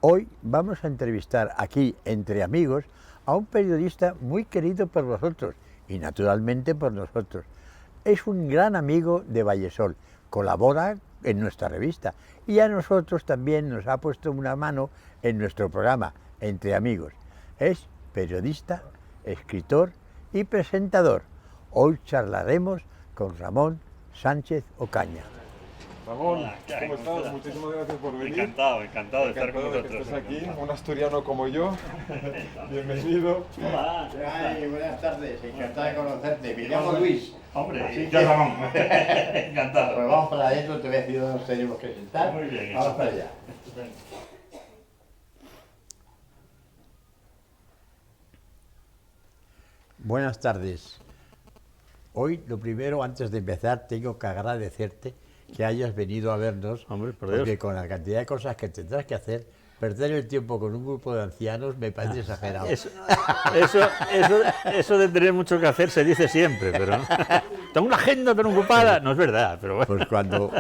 Hoy vamos a entrevistar aquí, entre amigos, a un periodista muy querido por vosotros y naturalmente por nosotros. Es un gran amigo de Vallesol, colabora en nuestra revista y a nosotros también nos ha puesto una mano en nuestro programa, Entre Amigos. Es periodista, escritor y presentador. Hoy charlaremos con Ramón Sánchez Ocaña. Ramón, ¿cómo estás? Muchísimas gracias por venir. Encantado de estar con vosotros. Que estés aquí, un asturiano como yo. Bienvenido. Hola. Ay, buenas tardes, encantado de conocerte. Me llamo Luis. Hombre, yo Ramón. Encantado. Pues vamos para adentro, te voy a decir dónde nos tenemos que sentar. Muy bien. Vamos para allá. Buenas tardes. Hoy, lo primero, antes de empezar, tengo que agradecerte que hayas venido a vernos, Hombre, por Dios. porque con la cantidad de cosas que tendrás que hacer, perder el tiempo con un grupo de ancianos me parece exagerado. Eso de tener mucho que hacer se dice siempre, pero ¿no? Tengo una agenda tan ocupada. No es verdad, pero bueno. Pues cuando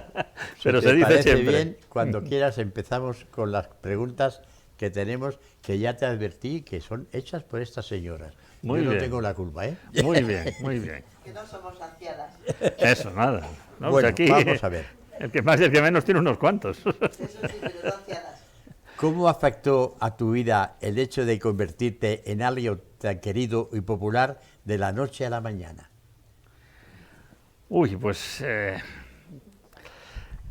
Pero te se dice parece siempre. bien, cuando quieras empezamos con las preguntas que tenemos, que ya te advertí que son hechas por estas señoras. Muy Yo no bien. tengo la culpa, ¿eh? Muy bien, muy bien. Que no somos ancianas. Eso, nada. No, Bueno, pues aquí, vamos a ver. el que más y el que menos tiene unos cuantos. Eso sí, pero no ancianas. ¿Cómo afectó a tu vida el hecho de convertirte en alguien tan querido y popular de la noche a la mañana? Uy, pues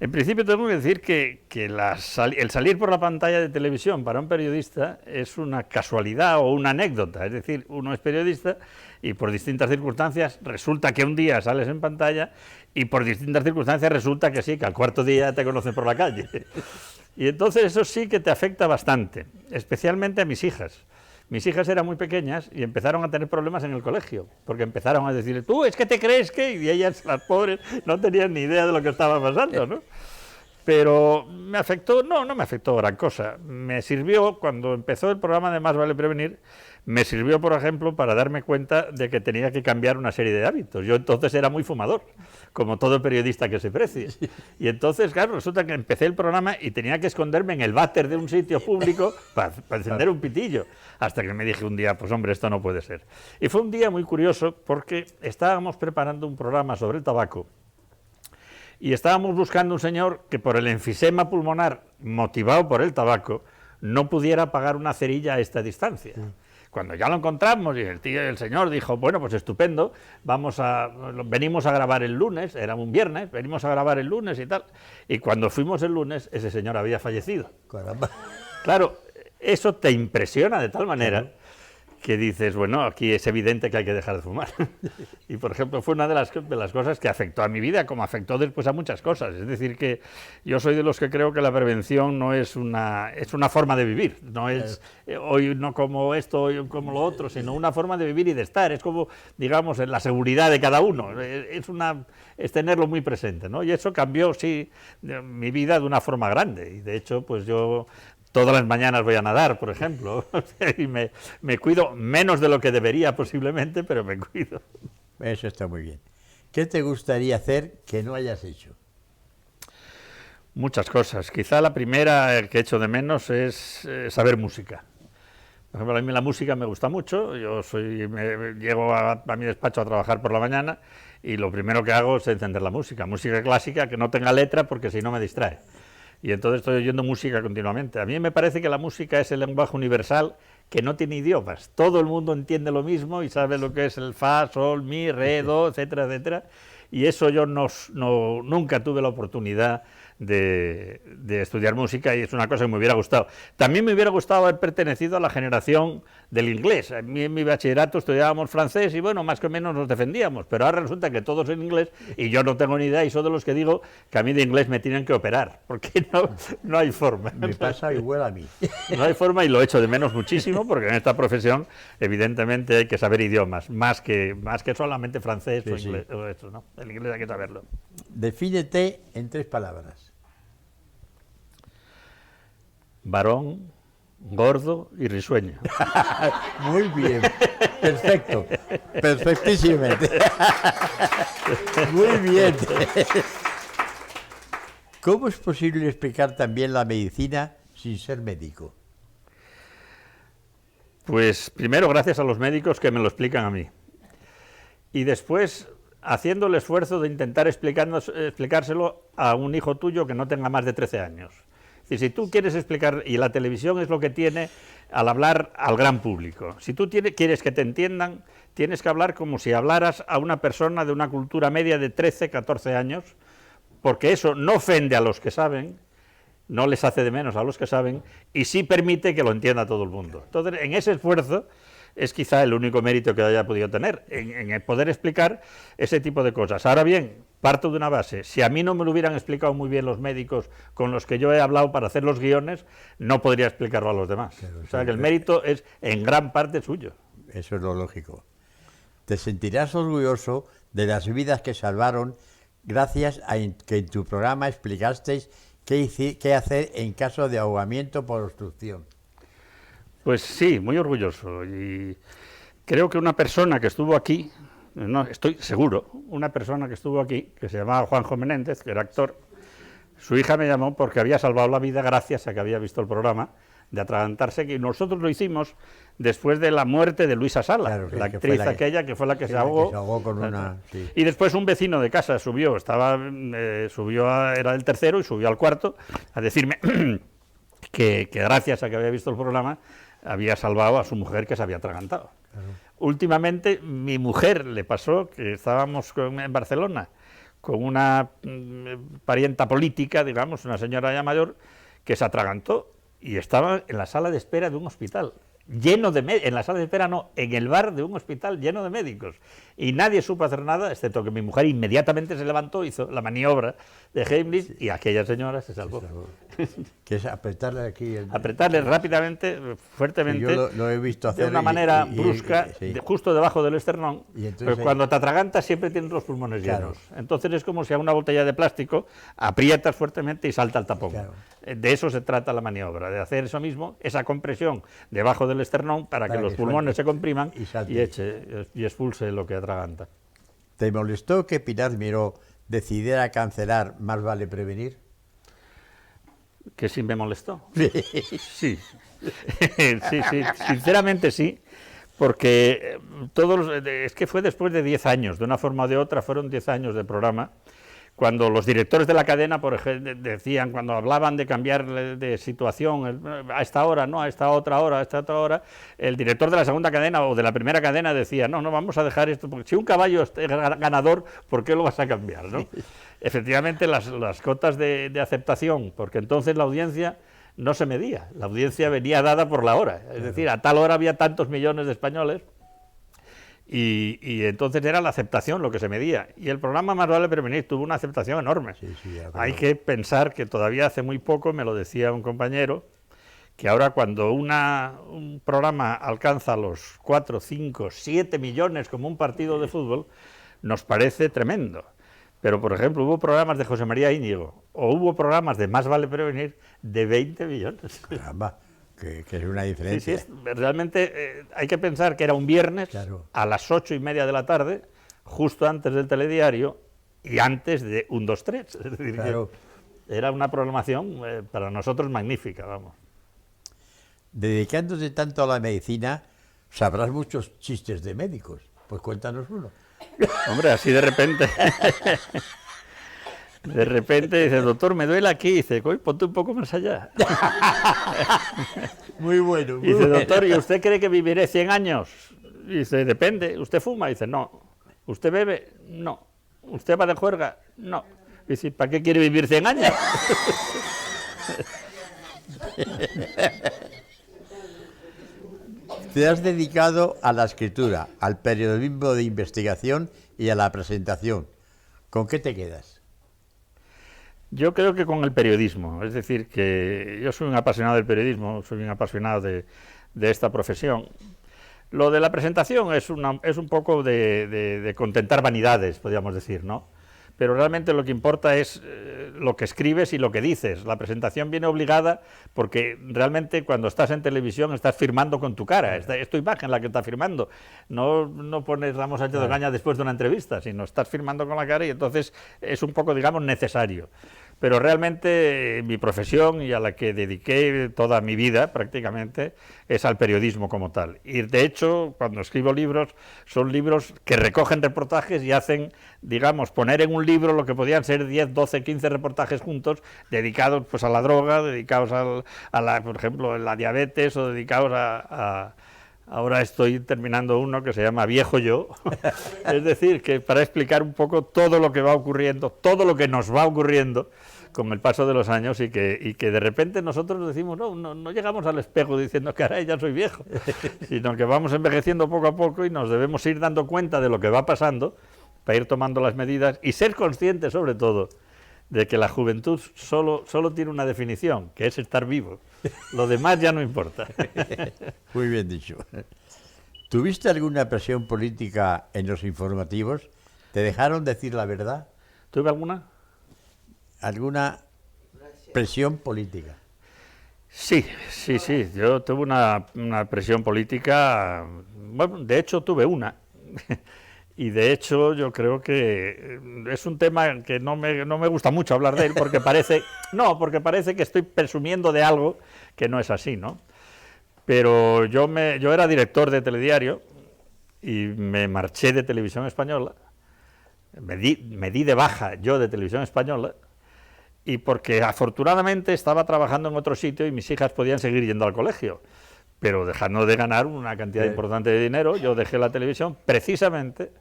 en principio tengo que decir que el salir por la pantalla de televisión para un periodista es una casualidad o una anécdota. Es decir, uno es periodista y por distintas circunstancias resulta que un día sales en pantalla y por distintas circunstancias resulta que sí, que al cuarto día te conocen por la calle. Y entonces eso sí que te afecta bastante, especialmente a mis hijas. Mis hijas eran muy pequeñas y empezaron a tener problemas en el colegio, porque empezaron a decir, tú, es que te crees que... Y ellas, las pobres, no tenían ni idea de lo que estaba pasando, ¿no? Pero me afectó, no me afectó gran cosa. Me sirvió, cuando empezó el programa de Más vale prevenir, me sirvió, por ejemplo, para darme cuenta de que tenía que cambiar una serie de hábitos. Yo entonces era muy fumador, como todo periodista que se precie. Y entonces, claro, resulta que empecé el programa y tenía que esconderme en el váter de un sitio público para encender un pitillo. Hasta que me dije un día, pues hombre, esto no puede ser. Y fue un día muy curioso porque estábamos preparando un programa sobre el tabaco y estábamos buscando un señor que por el enfisema pulmonar motivado por el tabaco no pudiera pagar una cerilla a esta distancia. Cuando ya lo encontramos y el señor dijo, bueno, pues estupendo, venimos a grabar el lunes, era un viernes, venimos a grabar el lunes y tal. Y cuando fuimos el lunes, ese señor había fallecido. Caramba. Claro, eso te impresiona de tal manera que dices, bueno, aquí es evidente que hay que dejar de fumar. Y, por ejemplo, fue una de las cosas que afectó a mi vida, como afectó después a muchas cosas. Es decir, que yo soy de los que creo que la prevención no es es una forma de vivir. No es hoy no como esto, hoy como lo otro, sino una forma de vivir y de estar. Es como, digamos, en la seguridad de cada uno. Es tenerlo muy presente, ¿no? Y eso cambió, sí, mi vida de una forma grande. Y, de hecho, pues yo... Todas las mañanas voy a nadar, por ejemplo, y me cuido menos de lo que debería posiblemente, pero me cuido. Eso está muy bien. ¿Qué te gustaría hacer que no hayas hecho? Muchas cosas. Quizá la primera que echo de menos es saber música. Por ejemplo, a mí la música me gusta mucho. Yo llego a mi despacho a trabajar por la mañana y lo primero que hago es encender la música. Música clásica que no tenga letra porque si no me distrae. Y entonces estoy oyendo música continuamente. A mí me parece que la música es el lenguaje universal que no tiene idiomas. Todo el mundo entiende lo mismo y sabe lo que es el fa, sol, mi, re, do, etcétera, etcétera. Y eso yo nunca tuve la oportunidad de estudiar música y es una cosa que me hubiera gustado. También me hubiera gustado haber pertenecido a la generación del inglés. A mí en mi bachillerato estudiábamos francés y bueno, más que menos nos defendíamos, pero ahora resulta que todos en inglés y yo no tengo ni idea y soy de los que digo que a mí de inglés me tienen que operar, porque no hay forma. Me pasa igual a mí. No hay forma y lo echo de menos muchísimo porque en esta profesión evidentemente hay que saber idiomas, más que solamente francés o inglés. O esto, ¿no? El inglés hay que saberlo. Defínete en 3 palabras. Varón, gordo y risueño. Muy bien, perfecto, perfectísimamente. Muy bien. ¿Cómo es posible explicar también la medicina sin ser médico? Pues primero gracias a los médicos que me lo explican a mí. Y después haciendo el esfuerzo de intentar explicárselo a un hijo tuyo que no tenga más de 13 años. Es decir, si tú quieres explicar, y la televisión es lo que tiene al hablar al gran público, si tú quieres que te entiendan, tienes que hablar como si hablaras a una persona de una cultura media de 13, 14 años, porque eso no ofende a los que saben, no les hace de menos a los que saben, y sí permite que lo entienda todo el mundo. Entonces, en ese esfuerzo es quizá el único mérito que haya podido tener, en el poder explicar ese tipo de cosas. Ahora bien, parto de una base, si a mí no me lo hubieran explicado muy bien los médicos con los que yo he hablado para hacer los guiones, no podría explicarlo a los demás. Claro, o sea que el mérito es en gran parte suyo. Eso es lo lógico. Te sentirás orgulloso de las vidas que salvaron gracias a que en tu programa explicasteis qué hacer en caso de ahogamiento por obstrucción. Pues sí, muy orgulloso. Y creo que una persona que estuvo aquí, no, estoy seguro, una persona que estuvo aquí, que se llamaba Juanjo Menéndez, que era actor, su hija me llamó porque había salvado la vida gracias a que había visto el programa de atragantarse, que nosotros lo hicimos después de la muerte de Luisa Sala, claro, la actriz aquella que fue la que se ahogó. Con una, sí. Y después un vecino de casa subió, era el tercero y subió al cuarto a decirme que gracias a que había visto el programa había salvado a su mujer que se había atragantado. Claro. Últimamente mi mujer le pasó que estábamos en Barcelona con una parienta política, digamos, una señora ya mayor, que se atragantó y estaba en la sala de espera de un hospital, lleno de médicos, en la sala de espera no, en el bar de un hospital lleno de médicos, y nadie supo hacer nada, excepto que mi mujer inmediatamente se levantó, hizo la maniobra de Heimlich, y aquella señora se salvó. Que es apretarle aquí. Apretarle rápidamente, fuertemente, yo lo he visto hacer de una manera brusca, justo debajo del esternón, pero cuando te atragantas siempre tienes los pulmones llenos. Entonces es como si a una botella de plástico aprietas fuertemente y salta el tapón. Claro. De eso se trata la maniobra, de hacer eso mismo, esa compresión debajo del esternón para que los pulmones se compriman y expulse lo que atraganta. ¿Te molestó que Pilar Miró decidiera cancelar Más vale prevenir? Que sí me molestó. Sí. Sí, sinceramente sí, porque es que fue después de 10 años, de una forma o de otra, fueron 10 años de programa, cuando los directores de la cadena, por ejemplo, decían, cuando hablaban de cambiar de situación, a esta hora, no, a esta otra hora, a esta otra hora, el director de la segunda cadena o de la primera cadena decía, no, vamos a dejar esto, porque si un caballo es ganador, ¿por qué lo vas a cambiar? ¿No? Efectivamente, las cotas de aceptación, porque entonces la audiencia no se medía, la audiencia venía dada por la hora, es decir, a tal hora había tantos millones de españoles, y entonces era la aceptación lo que se medía, y el programa Más vale prevenir tuvo una aceptación enorme. Hay que pensar que todavía hace muy poco, me lo decía un compañero, que ahora cuando un programa alcanza los 4, 5, 7 millones como un partido de fútbol, nos parece tremendo. Pero, por ejemplo, hubo programas de José María Íñigo, o hubo programas de Más vale prevenir de 20 millones. Caramba, que es una diferencia. Sí, realmente hay que pensar que era un viernes a las 8:30 de la tarde, justo antes del telediario y antes de 1, 2, 3. Es decir, que era una programación para nosotros magnífica, vamos. Dedicándote tanto a la medicina, sabrás muchos chistes de médicos. Pues cuéntanos uno. Hombre, así de repente. De repente dice, doctor, me duele aquí. Dice, ponte un poco más allá. Muy bueno. Muy dice, bueno. doctor, ¿y usted cree que viviré 100 años? Dice, depende. ¿Usted fuma? Dice, no. ¿Usted bebe? No. ¿Usted va de juerga? No. Dice, ¿para qué quiere vivir 100 años? Te has dedicado a la escritura, al periodismo de investigación y a la presentación. ¿Con qué te quedas? Yo creo que con el periodismo, es decir, que yo soy un apasionado del periodismo, soy un apasionado de esta profesión. Lo de la presentación es un poco de contentar vanidades, podríamos decir, ¿no? Pero realmente lo que importa es lo que escribes y lo que dices. La presentación viene obligada porque realmente cuando estás en televisión estás firmando con tu cara, es tu imagen la que está firmando. No pones Ramos Sánchez de Ocaña después de una entrevista, sino estás firmando con la cara y entonces es un poco, digamos, necesario. pero realmente mi profesión y a la que dediqué toda mi vida prácticamente es al periodismo como tal. Y de hecho, cuando escribo libros, son libros que recogen reportajes y hacen, digamos, poner en un libro lo que podían ser 10, 12, 15 reportajes juntos, dedicados pues a la droga, dedicados por ejemplo, a la diabetes, o dedicados ahora estoy terminando uno que se llama Viejo Yo, es decir, que para explicar un poco todo lo que va ocurriendo, todo lo que nos va ocurriendo con el paso de los años, y que de repente nosotros decimos, no llegamos al espejo diciendo, caray, ya soy viejo, sino que vamos envejeciendo poco a poco y nos debemos ir dando cuenta de lo que va pasando para ir tomando las medidas y ser conscientes, sobre todo, de que la juventud solo tiene una definición, que es estar vivo. Lo demás ya no importa. Muy bien dicho. ¿Tuviste alguna presión política en los informativos? ¿Te dejaron decir la verdad? ¿Tuve alguna? ¿Alguna presión política? Sí. Yo tuve una presión política, bueno, de hecho tuve una. Y de hecho yo creo que es un tema que no me gusta mucho hablar de él, porque parece que estoy presumiendo de algo que no es así, ¿no? Pero yo era director de Telediario y me marché de Televisión Española, me di de baja yo de Televisión Española, y porque afortunadamente estaba trabajando en otro sitio y mis hijas podían seguir yendo al colegio, pero dejando de ganar una cantidad importante de dinero, yo dejé la televisión precisamente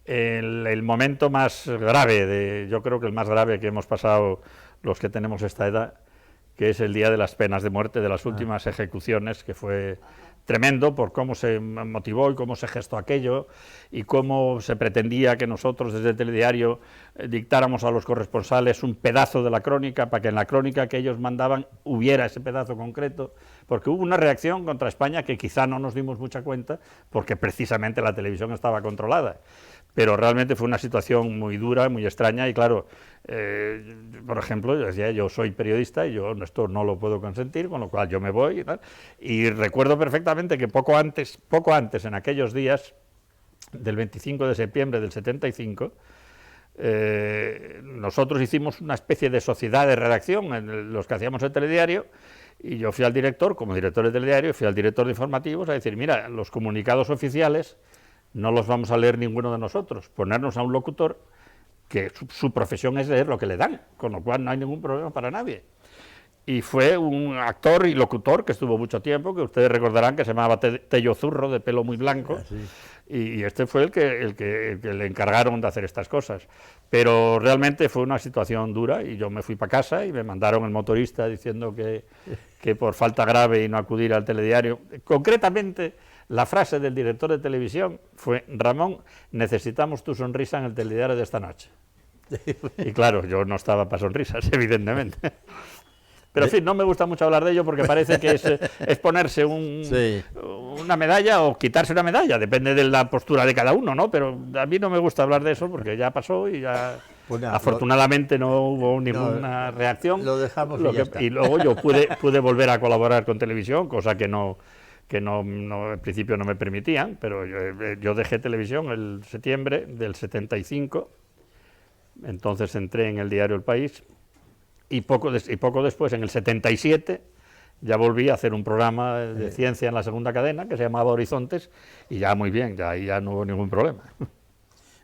el momento más grave, yo creo que el más grave que hemos pasado los que tenemos esta edad, que es el día de las penas de muerte, de las últimas ejecuciones, que fue tremendo por cómo se motivó y cómo se gestó aquello, y cómo se pretendía que nosotros desde el Telediario dictáramos a los corresponsales un pedazo de la crónica, para que en la crónica que ellos mandaban hubiera ese pedazo concreto, porque hubo una reacción contra España que quizá no nos dimos mucha cuenta, porque precisamente la televisión estaba controlada. Pero realmente fue una situación muy dura, muy extraña, y claro, por ejemplo, yo decía, yo soy periodista y yo esto no lo puedo consentir, con lo cual yo me voy y tal. Y recuerdo perfectamente que poco antes, en aquellos días del 25 de septiembre del 75, nosotros hicimos una especie de sociedad de redacción, en los que hacíamos el Telediario, y yo fui al director, como director del Telediario, fui al director de informativos a decir, mira, los comunicados oficiales no los vamos a leer ninguno de nosotros, ponernos a un locutor que su profesión es leer lo que le dan, con lo cual no hay ningún problema para nadie. Y fue un actor y locutor que estuvo mucho tiempo, que ustedes recordarán que se llamaba Tello Zurro, de pelo muy blanco, y este fue el que le encargaron de hacer estas cosas. Pero realmente fue una situación dura, y yo me fui para casa y me mandaron el motorista diciendo que por falta grave y no acudir al Telediario. Concretamente, la frase del director de televisión fue: Ramón, necesitamos tu sonrisa en el Telediario de esta noche. Y claro, yo no estaba para sonrisas, evidentemente. Pero en fin, no me gusta mucho hablar de ello porque parece que es ponerse una medalla o quitarse una medalla, depende de la postura de cada uno, ¿no? Pero a mí no me gusta hablar de eso porque ya pasó y ya afortunadamente no hubo ninguna reacción. Lo dejamos y luego yo pude volver a colaborar con televisión, cosa que en principio no me permitían, pero yo dejé televisión el septiembre del 75, entonces entré en el diario El País, y poco después, en el 77, ya volví a hacer un programa de ciencia en la segunda cadena, que se llamaba Horizontes, y ya muy bien, ya no hubo ningún problema.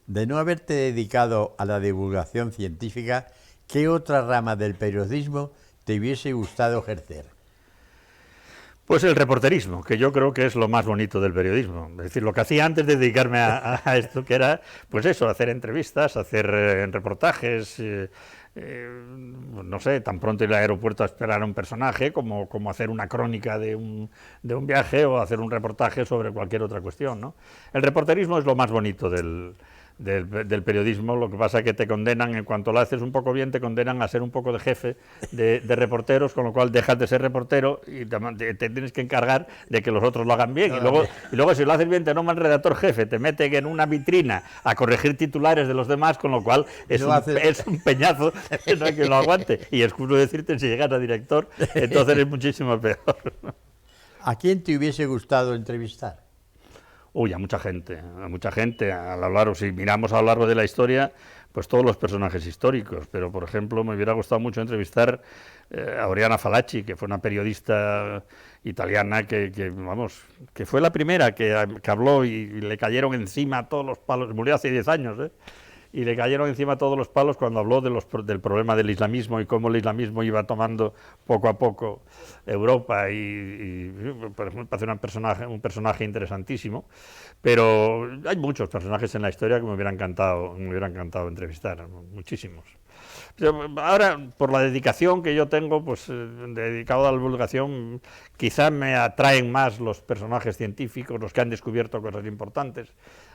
De no haberte dedicado a la divulgación científica, ¿qué otra rama del periodismo te hubiese gustado ejercer? Pues el reporterismo, que yo creo que es lo más bonito del periodismo. Es decir, lo que hacía antes de dedicarme a esto, que era, pues eso, hacer entrevistas, hacer reportajes, no sé, tan pronto ir al aeropuerto a esperar a un personaje, como hacer una crónica de un viaje, o hacer un reportaje sobre cualquier otra cuestión, ¿no? El reporterismo es lo más bonito del periodismo. Lo que pasa es que te condenan, en cuanto lo haces un poco bien, te condenan a ser un poco de jefe de reporteros, con lo cual dejas de ser reportero y te tienes que encargar de que los otros lo hagan bien. Y luego si lo haces bien te nombran redactor jefe, te meten en una vitrina a corregir titulares de los demás, con lo cual es un peñazo que no hay que lo aguante. Y excuso decirte, si llegas a director, entonces es muchísimo peor. ¿A quién te hubiese gustado entrevistar? Uy, a mucha gente, a mucha gente. A lo largo, si miramos a lo largo de la historia, pues todos los personajes históricos. Pero, por ejemplo, me hubiera gustado mucho entrevistar a Oriana Fallaci, que fue una periodista italiana vamos, que fue la primera que habló y le cayeron encima todos los palos. Murió hace 10 años, ¿eh? Y le cayeron encima todos los palos cuando habló del problema del islamismo y cómo el islamismo iba tomando poco a poco Europa pues me parece un personaje interesantísimo, pero hay muchos personajes en la historia que me hubiera encantado entrevistar, muchísimos. Pero ahora, por la dedicación que yo tengo, pues dedicado a la divulgación, quizá me atraen más los personajes científicos, los que han descubierto cosas importantes,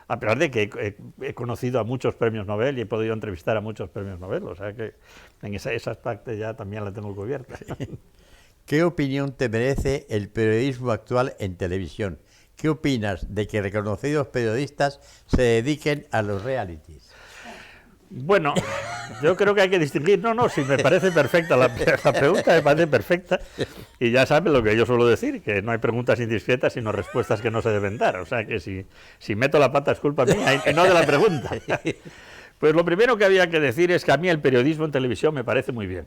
a pesar de que he conocido a muchos premios Nobel y he podido entrevistar a muchos premios Nobel, o sea que en esa parte ya también la tengo cubierta. ¿Qué opinión te merece el periodismo actual en televisión? ¿Qué opinas de que reconocidos periodistas se dediquen a los realities? Bueno, yo creo que hay que distinguir. No, sí, me parece perfecta. La pregunta me parece perfecta. Y ya sabes lo que yo suelo decir, que no hay preguntas indiscretas, sino respuestas que no se deben dar. O sea que si meto la pata es culpa mía y no de la pregunta. Pues lo primero que había que decir es que a mí el periodismo en televisión me parece muy bien.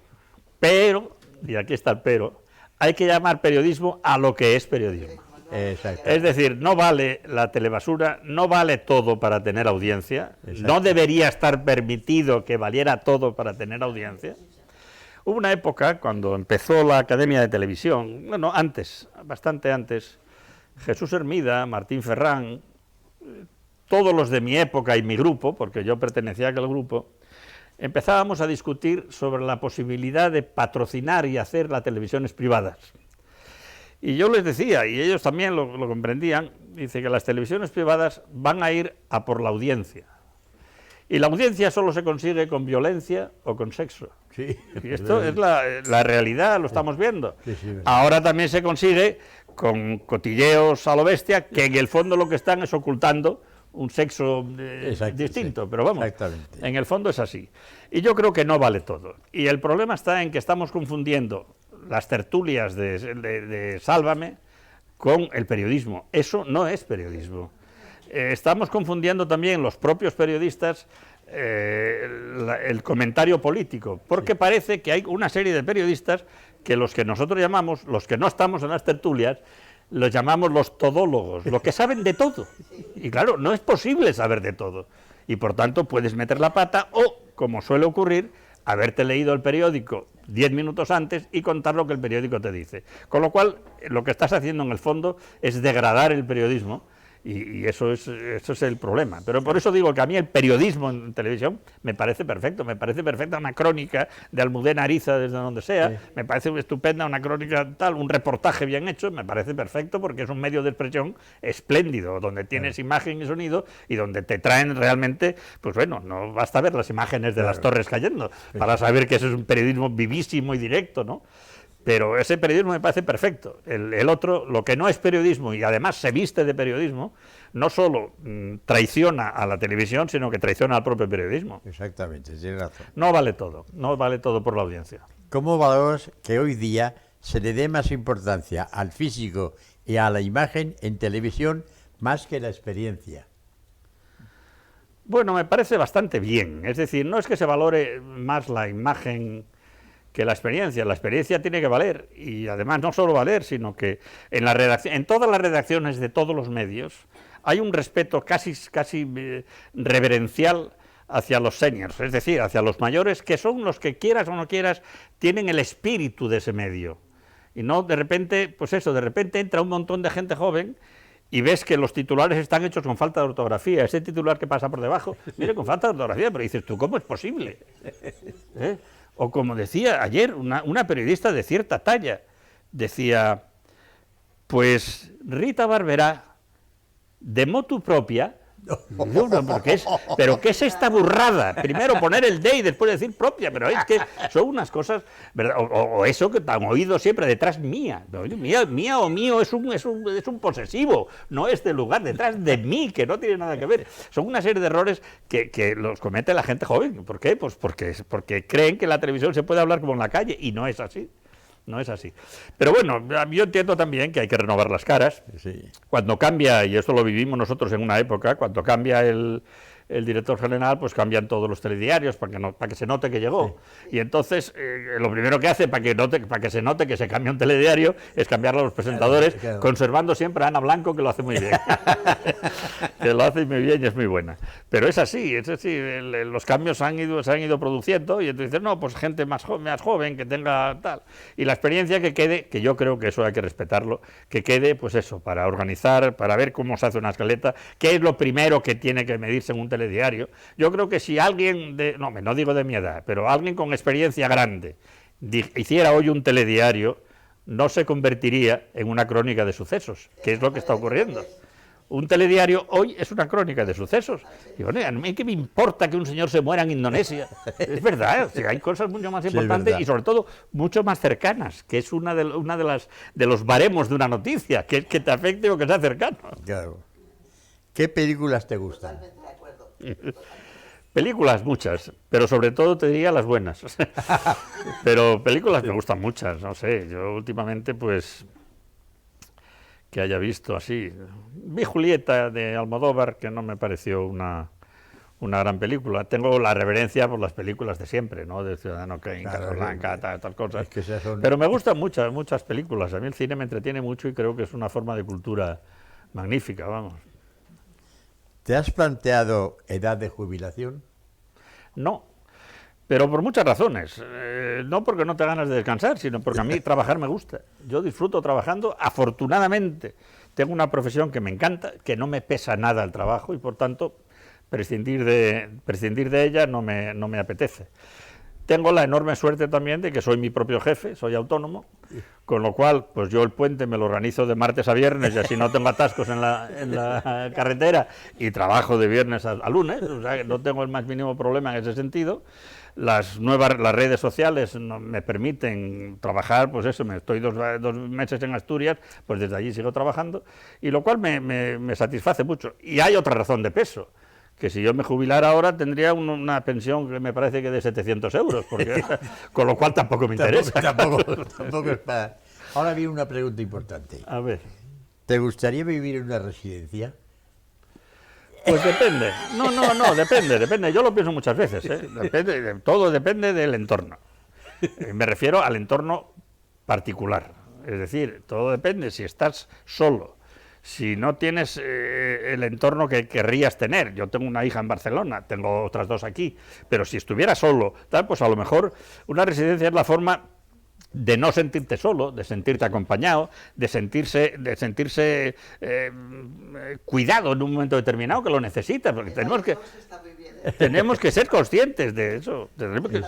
Pero, y aquí está el pero, hay que llamar periodismo a lo que es periodismo. Exacto. Es decir, no vale la telebasura, no vale todo para tener audiencia, no debería estar permitido que valiera todo para tener audiencia. Hubo una época, cuando empezó la Academia de Televisión, bueno, antes, bastante antes, Jesús Hermida, Martín Ferrán, todos los de mi época y mi grupo, porque yo pertenecía a aquel grupo, empezábamos a discutir sobre la posibilidad de patrocinar y hacer las televisiones privadas. Y yo les decía, y ellos también lo comprendían, dice que las televisiones privadas van a ir a por la audiencia. Y la audiencia solo se consigue con violencia o con sexo. Sí. Y esto es la realidad, lo estamos viendo. Sí, ahora también se consigue con cotilleos a lo bestia, que en el fondo lo que están es ocultando un sexo distinto, sí, pero vamos, en el fondo es así. Y yo creo que no vale todo. Y el problema está en que estamos confundiendo las tertulias de Sálvame con el periodismo. Eso no es periodismo. Estamos confundiendo también los propios periodistas el comentario político, porque parece que hay una serie de periodistas que los que nosotros llamamos, los que no estamos en las tertulias, los llamamos los todólogos, los que saben de todo. Y claro, no es posible saber de todo. Y por tanto puedes meter la pata o, como suele ocurrir, haberte leído el periódico 10 minutos antes y contar lo que el periódico te dice. Con lo cual, lo que estás haciendo en el fondo es degradar el periodismo y eso es el problema. Pero por eso digo que a mí el periodismo en televisión me parece perfecto, me parece perfecta una crónica de Almudena Ariza desde donde sea, sí. Me parece estupenda una crónica tal, un reportaje bien hecho, me parece perfecto porque es un medio de expresión espléndido, donde tienes imagen y sonido y donde te traen realmente, pues bueno, no basta ver las imágenes de las torres cayendo para saber que eso es un periodismo vivísimo y directo, ¿no? Pero ese periodismo me parece perfecto. El otro, lo que no es periodismo y además se viste de periodismo, no solo traiciona a la televisión, sino que traiciona al propio periodismo. Exactamente, tienes razón. No vale todo por la audiencia. ¿Cómo valoras que hoy día se le dé más importancia al físico y a la imagen en televisión más que la experiencia? Bueno, me parece bastante bien. Es decir, no es que se valore más la imagen que la experiencia tiene que valer, y además no solo valer, sino que en todas las redacciones de todos los medios hay un respeto casi reverencial hacia los seniors, es decir, hacia los mayores, que son los que quieras o no quieras, tienen el espíritu de ese medio, y no de repente, pues eso, de repente entra un montón de gente joven y ves que los titulares están hechos con falta de ortografía, ese titular que pasa por debajo, mire, con falta de ortografía, pero dices tú, ¿cómo es posible? O como decía ayer una periodista de cierta talla, decía, pues Rita Barberá, de motu propia, ¿pero qué es esta burrada? Primero poner el de y después decir propia, pero es que son unas cosas, ¿verdad? O eso que han oído siempre, detrás mía. Mía o mío es un posesivo, no es de lugar, detrás de mí, que no tiene nada que ver. Son una serie de errores que los comete la gente joven. ¿Por qué? Pues porque creen que en la televisión se puede hablar como en la calle, y no es así. no es así. Pero bueno, yo entiendo también que hay que renovar las caras. Sí. Cuando cambia, y esto lo vivimos nosotros en una época, cuando cambia el director general, pues cambian todos los telediarios para que se note que llegó. Sí. Y entonces, lo primero que hace para que se note que se cambia un telediario es cambiarle a los presentadores, claro. Conservando siempre a Ana Blanco, que lo hace muy bien. Que lo hace muy bien y es muy buena. Pero es así, los cambios se han ido produciendo, y entonces dices, no, pues gente más joven, que tenga tal. Y la experiencia que quede, que yo creo que eso hay que respetarlo, que quede, pues eso, para organizar, para ver cómo se hace una escaleta, qué es lo primero que tiene que medirse en un telediario. Yo creo que si alguien, no digo de mi edad, pero alguien con experiencia grande hiciera hoy un telediario, no se convertiría en una crónica de sucesos, que es lo que está ocurriendo. Un telediario hoy es una crónica de sucesos. Y bueno, a mí qué me importa que un señor se muera en Indonesia. Es verdad, o sea, hay cosas mucho más importantes, sí, y sobre todo mucho más cercanas, que es una de los baremos de una noticia, que te afecte o que sea cercano. Claro. ¿Qué películas te gustan? Películas muchas, pero sobre todo te diría las buenas. Pero películas me gustan muchas, no sé, yo últimamente pues que haya visto así. Vi Julieta de Almodóvar, que no me pareció una gran película. Tengo la reverencia por las películas de siempre, ¿no? De Ciudadano Kane, claro, Casablanca, tal cosas. Es que pero me gustan muchas películas. A mí el cine me entretiene mucho y creo que es una forma de cultura magnífica, vamos. ¿Te has planteado edad de jubilación? No, pero por muchas razones. No porque no te ganas de descansar, sino porque a mí trabajar me gusta. Yo disfruto trabajando, afortunadamente. Tengo una profesión que me encanta, que no me pesa nada el trabajo y por tanto prescindir de ella no me apetece. Tengo la enorme suerte también de que soy mi propio jefe, soy autónomo, con lo cual, pues yo el puente me lo organizo de martes a viernes y así no tengo atascos en la carretera y trabajo de viernes a lunes, o sea que no tengo el más mínimo problema en ese sentido. Las redes sociales me permiten trabajar, pues eso, estoy dos meses en Asturias, pues desde allí sigo trabajando, y lo cual me satisface mucho. Y hay otra razón de peso, que si yo me jubilara ahora tendría una pensión que me parece que de 700 euros, porque, con lo cual tampoco me interesa. Tampoco es para... Ahora viene una pregunta importante. A ver. ¿Te gustaría vivir en una residencia? Pues depende. No, depende. Yo lo pienso muchas veces, ¿eh? Todo depende del entorno. Me refiero al entorno particular. Es decir, todo depende si estás solo, si no tienes el entorno que querrías tener. Yo tengo una hija en Barcelona, tengo otras dos aquí, pero si estuviera solo, pues a lo mejor una residencia es la forma de no sentirte solo, de sentirte acompañado, de sentirse cuidado en un momento determinado que lo necesitas, porque tenemos que ser conscientes de eso.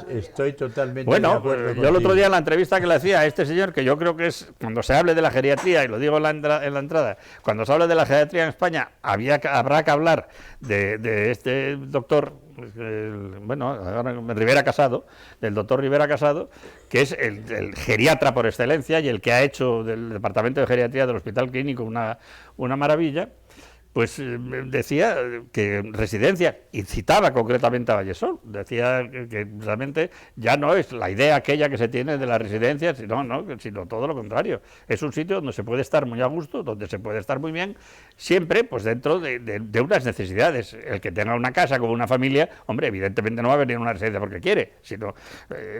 Estoy totalmente de acuerdo contigo. Yo el otro día en la entrevista que le hacía a este señor, que yo creo que es, cuando se hable de la geriatría, y lo digo en la entrada, cuando se hable de la geriatría en España, habrá que hablar de este doctor, Rivera Casado, del doctor Rivera Casado, que es el geriatra por excelencia y el que ha hecho del Departamento de Geriatría del Hospital Clínico una maravilla. Pues decía que residencia, y citaba concretamente a Vallesol, decía que realmente ya no es la idea aquella que se tiene de la residencia, sino todo lo contrario. Es un sitio donde se puede estar muy a gusto, donde se puede estar muy bien, siempre pues dentro de unas necesidades. El que tenga una casa con una familia, hombre, evidentemente no va a venir a una residencia porque quiere,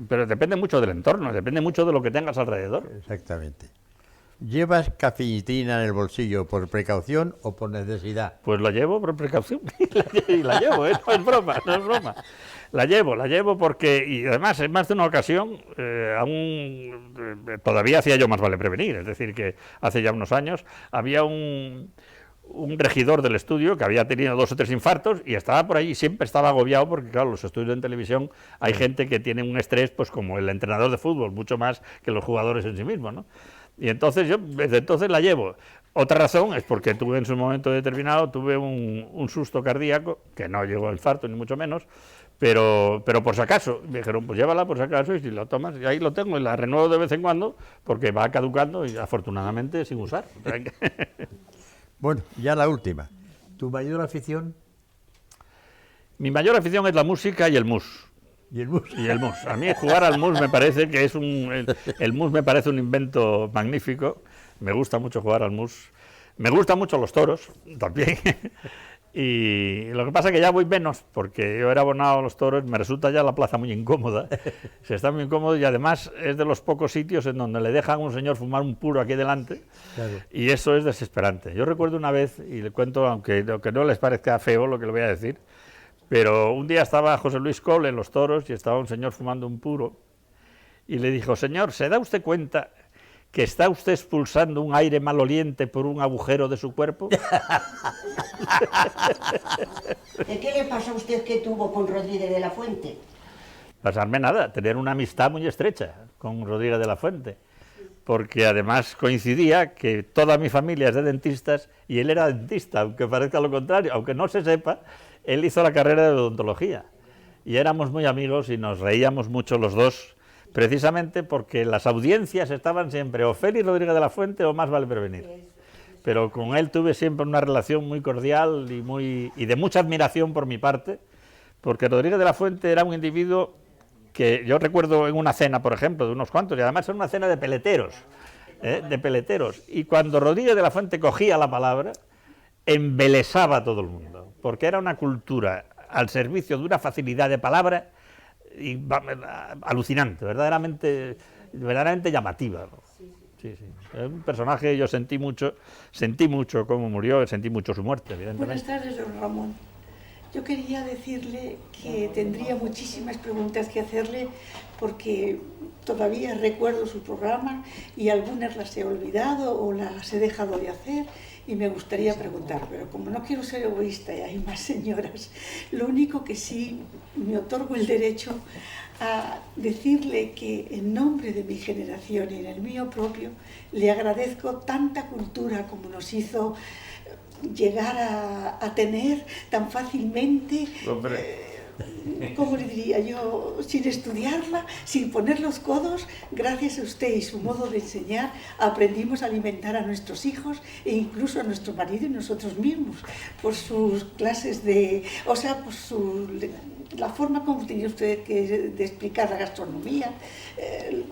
pero depende mucho del entorno, depende mucho de lo que tengas alrededor. Exactamente. ¿Llevas cafeína en el bolsillo por precaución o por necesidad? Pues la llevo por precaución y la llevo, no es broma. La llevo porque, y además en más de una ocasión, todavía hacía yo más vale prevenir, es decir, que hace ya unos años había un regidor del estudio que había tenido 2 o 3 infartos y estaba por ahí, siempre estaba agobiado porque claro, los estudios en televisión hay gente que tiene un estrés pues como el entrenador de fútbol, mucho más que los jugadores en sí mismos, ¿no? Y entonces yo desde entonces la llevo. Otra razón es porque tuve en su momento determinado un susto cardíaco, que no llegó al infarto ni mucho menos, pero por si acaso, me dijeron pues llévala por si acaso y si lo tomas, y ahí lo tengo y la renuevo de vez en cuando porque va caducando y afortunadamente sin usar. Bueno, ya la última. ¿Tu mayor afición? Mi mayor afición es la música y el mus. Y el mus. Y el mus. A mí jugar al mus me parece que es el mus me parece un invento magnífico. Me gusta mucho jugar al mus. Me gustan mucho los toros, también. Y lo que pasa es que ya voy menos, porque yo era abonado a los toros, me resulta ya la plaza muy incómoda. Se está muy incómodo y además es de los pocos sitios en donde le dejan a un señor fumar un puro aquí delante. Claro. Y eso es desesperante. Yo recuerdo una vez, y le cuento, aunque no les parezca feo lo que le voy a decir, pero un día estaba José Luis Cole en los toros y estaba un señor fumando un puro y le dijo: señor, ¿se da usted cuenta que está usted expulsando un aire maloliente por un agujero de su cuerpo? ¿Qué le pasa a usted que tuvo con Rodríguez de la Fuente? Pasarme nada, tener una amistad muy estrecha con Rodríguez de la Fuente, porque además coincidía que toda mi familia es de dentistas y él era dentista, aunque parezca lo contrario, aunque no se sepa, él hizo la carrera de odontología y éramos muy amigos y nos reíamos mucho los dos, precisamente porque las audiencias estaban siempre o Félix Rodríguez de la Fuente o Más vale prevenir. Pero con él tuve siempre una relación muy cordial y de mucha admiración por mi parte, porque Rodríguez de la Fuente era un individuo que yo recuerdo en una cena, por ejemplo, de unos cuantos, y además era una cena de peleteros, y cuando Rodríguez de la Fuente cogía la palabra, embelesaba a todo el mundo, porque era una cultura al servicio de una facilidad de palabra alucinante, verdaderamente llamativa. Sí, sí. Es un personaje, yo sentí mucho cómo murió, sentí mucho su muerte, evidentemente. Buenas tardes, don Ramón. Yo quería decirle que tendría muchísimas preguntas que hacerle porque todavía recuerdo su programa y algunas las he olvidado o las he dejado de hacer y me gustaría preguntar, pero como no quiero ser egoísta y hay más señoras, lo único que sí me otorgo el derecho a decirle que en nombre de mi generación y en el mío propio le agradezco tanta cultura como nos hizo llegar a tener tan fácilmente, ¿cómo le diría yo? Sin estudiarla, sin poner los codos, gracias a usted y su modo de enseñar, aprendimos a alimentar a nuestros hijos e incluso a nuestro marido y nosotros mismos, por sus clases la forma como tenía usted de explicar la gastronomía,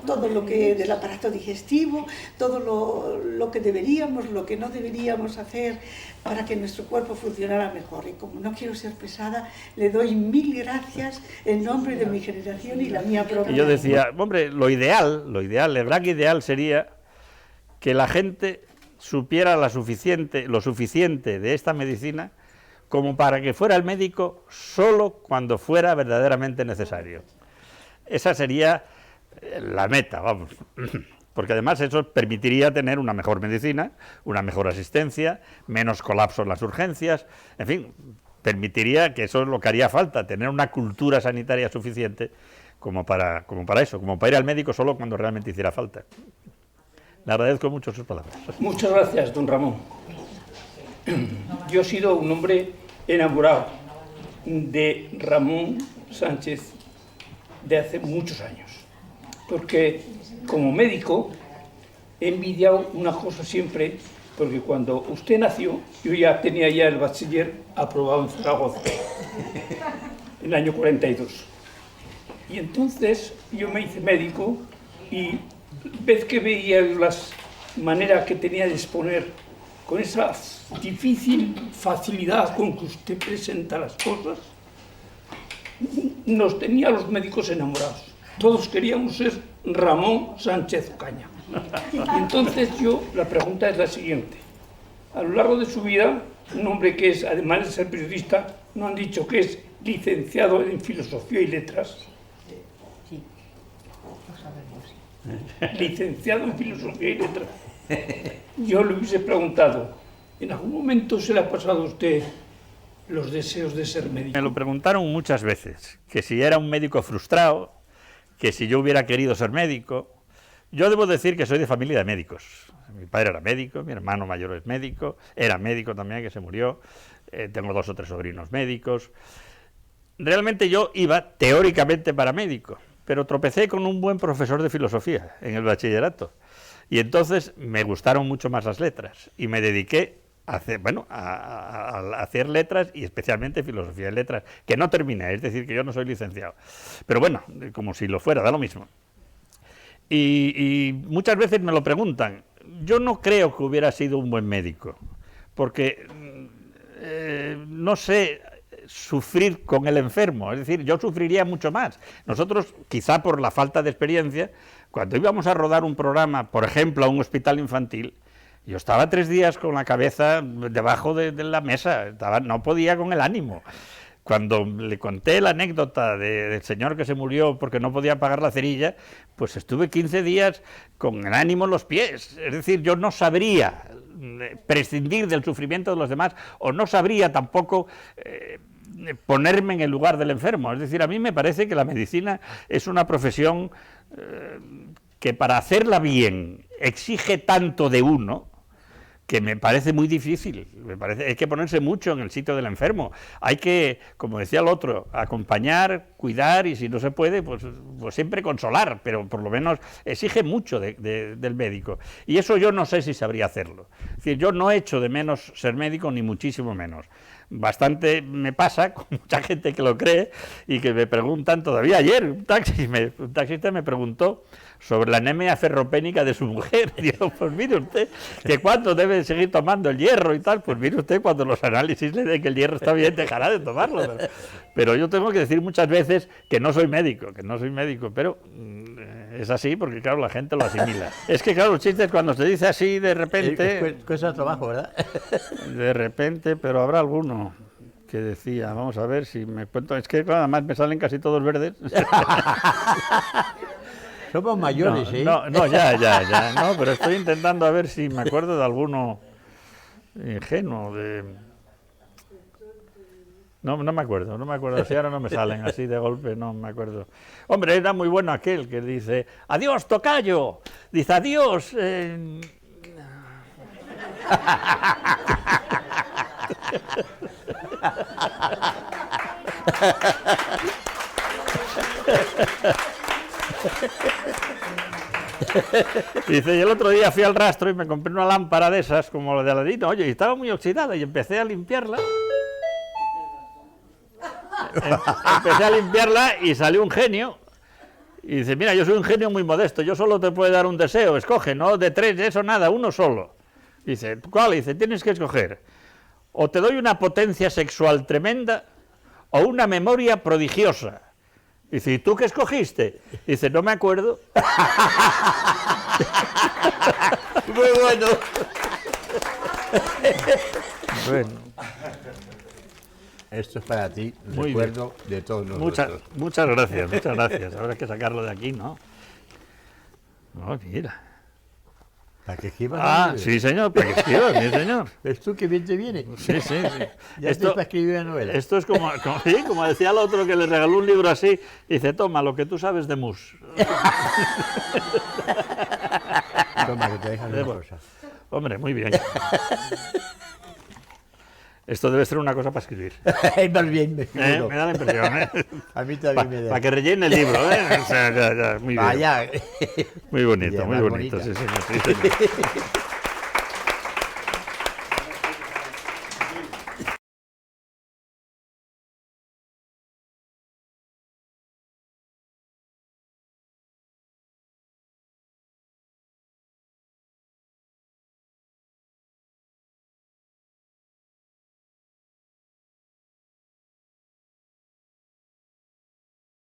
todo lo que del aparato digestivo, todo lo que deberíamos, lo que no deberíamos hacer para que nuestro cuerpo funcionara mejor. Y como no quiero ser pesada, le doy 1000 gracias en nombre de mi generación y la mía propia. Y yo decía, hombre, lo ideal, el gran ideal sería que la gente supiera lo suficiente de esta medicina como para que fuera el médico solo cuando fuera verdaderamente necesario. Esa sería la meta, vamos, porque además eso permitiría tener una mejor medicina, una mejor asistencia, menos colapso en las urgencias, en fin, permitiría, que eso es lo que haría falta, tener una cultura sanitaria suficiente como para eso, como para ir al médico solo cuando realmente hiciera falta. Le agradezco mucho sus palabras. Muchas gracias, don Ramón. Yo he sido un hombre enamorado de Ramón Sánchez de hace muchos años, porque como médico he envidiado una cosa siempre, porque cuando usted nació, yo ya tenía el bachiller aprobado en Zaragoza, en el año 42. Y entonces yo me hice médico y vez que veía las maneras que tenía de exponer con esa difícil facilidad con que usted presenta las cosas, nos tenía a los médicos enamorados. Todos queríamos ser Ramón Sánchez Ocaña. Y entonces la pregunta es la siguiente. A lo largo de su vida, un hombre que es, además de ser periodista, no han dicho que es licenciado en Filosofía y Letras. Sí, lo sabemos. Licenciado en Filosofía y Letras. Yo le hubiese preguntado, ¿en algún momento se le ha pasado a usted los deseos de ser médico? Me lo preguntaron muchas veces, que si era un médico frustrado, que si yo hubiera querido ser médico. Yo debo decir que soy de familia de médicos. Mi padre era médico, mi hermano mayor es médico, era médico también, que se murió, tengo 2 o 3 sobrinos médicos. Realmente yo iba teóricamente para médico, pero tropecé con un buen profesor de filosofía en el bachillerato. Y entonces me gustaron mucho más las letras y me dediqué a hacer letras y especialmente filosofía de letras, que no terminé, es decir, que yo no soy licenciado. Pero bueno, como si lo fuera, da lo mismo. Y muchas veces me lo preguntan. Yo no creo que hubiera sido un buen médico, porque no sé sufrir con el enfermo, es decir, yo sufriría mucho más. Nosotros, quizá por la falta de experiencia, cuando íbamos a rodar un programa, por ejemplo, a un hospital infantil, yo estaba 3 días con la cabeza debajo de la mesa, no podía con el ánimo. Cuando le conté la anécdota del señor que se murió porque no podía pagar la cerilla, pues estuve 15 días con el ánimo en los pies. Es decir, yo no sabría prescindir del sufrimiento de los demás, o no sabría tampoco ponerme en el lugar del enfermo. Es decir, a mí me parece que la medicina es una profesión que para hacerla bien exige tanto de uno, que me parece muy difícil. Hay que ponerse mucho en el sitio del enfermo. Hay que, como decía el otro, acompañar, cuidar y si no se puede, pues siempre consolar, pero por lo menos exige mucho del médico. Y eso yo no sé si sabría hacerlo. Es decir, yo no echo de menos ser médico, ni muchísimo menos. Bastante me pasa con mucha gente que lo cree y que me preguntan, todavía ayer un taxista me preguntó sobre la anemia ferropénica de su mujer. Y digo, pues mire usted, que cuánto debe seguir tomando el hierro y tal, pues mire usted, cuando los análisis le den que el hierro está bien, dejará de tomarlo. Pero yo tengo que decir muchas veces que no soy médico, pero es así porque, claro, la gente lo asimila. Es que, claro, el chiste es cuando se dice así de repente... Cuesta de trabajo, ¿verdad? De repente, pero habrá alguno que decía, vamos a ver si me cuento, es que claro, además me salen casi todos verdes. Somos mayores, ¿eh? No, ya, no, pero estoy intentando a ver si me acuerdo de alguno ingenuo, No me acuerdo, si ahora no me salen así de golpe, no me acuerdo. Hombre, era muy bueno aquel que dice, adiós, tocayo, dice, adiós... Dice, y el otro día fui al rastro y me compré una lámpara de esas, como la de Aladino, oye, y estaba muy oxidada y empecé a limpiarla. Empecé a limpiarla y salió un genio. Y dice, mira, yo soy un genio muy modesto, yo solo te puedo dar un deseo, escoge, no de 3, de eso nada, uno solo. Dice, ¿cuál? Dice, tienes que escoger. O te doy una potencia sexual tremenda o una memoria prodigiosa. Dice, ¿y tú qué escogiste? Dice, no me acuerdo. Muy bueno. Bueno. Esto es para ti, Muy recuerdo de todos nosotros. Muchas gracias. Habrá que sacarlo de aquí, ¿no? No, mira. ¿Para que escribas? Ah, sí, señor, para que escribas, sí, señor. ¿Ves tú qué bien te viene? Sí. Ya esto, para escribir una novela. Esto es como decía el otro que le regaló un libro así, dice, toma, lo que tú sabes de mus. Toma, que te dejan una cosa. Hombre, muy bien. Esto debe ser una cosa para escribir. Más bien, me figuro. Me da la impresión, ¿eh? A mí también me da. Para que rellene el libro, ¿eh? O sea, ya, muy bien. Vaya. Muy bonito, Ya, muy más bonito, bonita. sí, señor.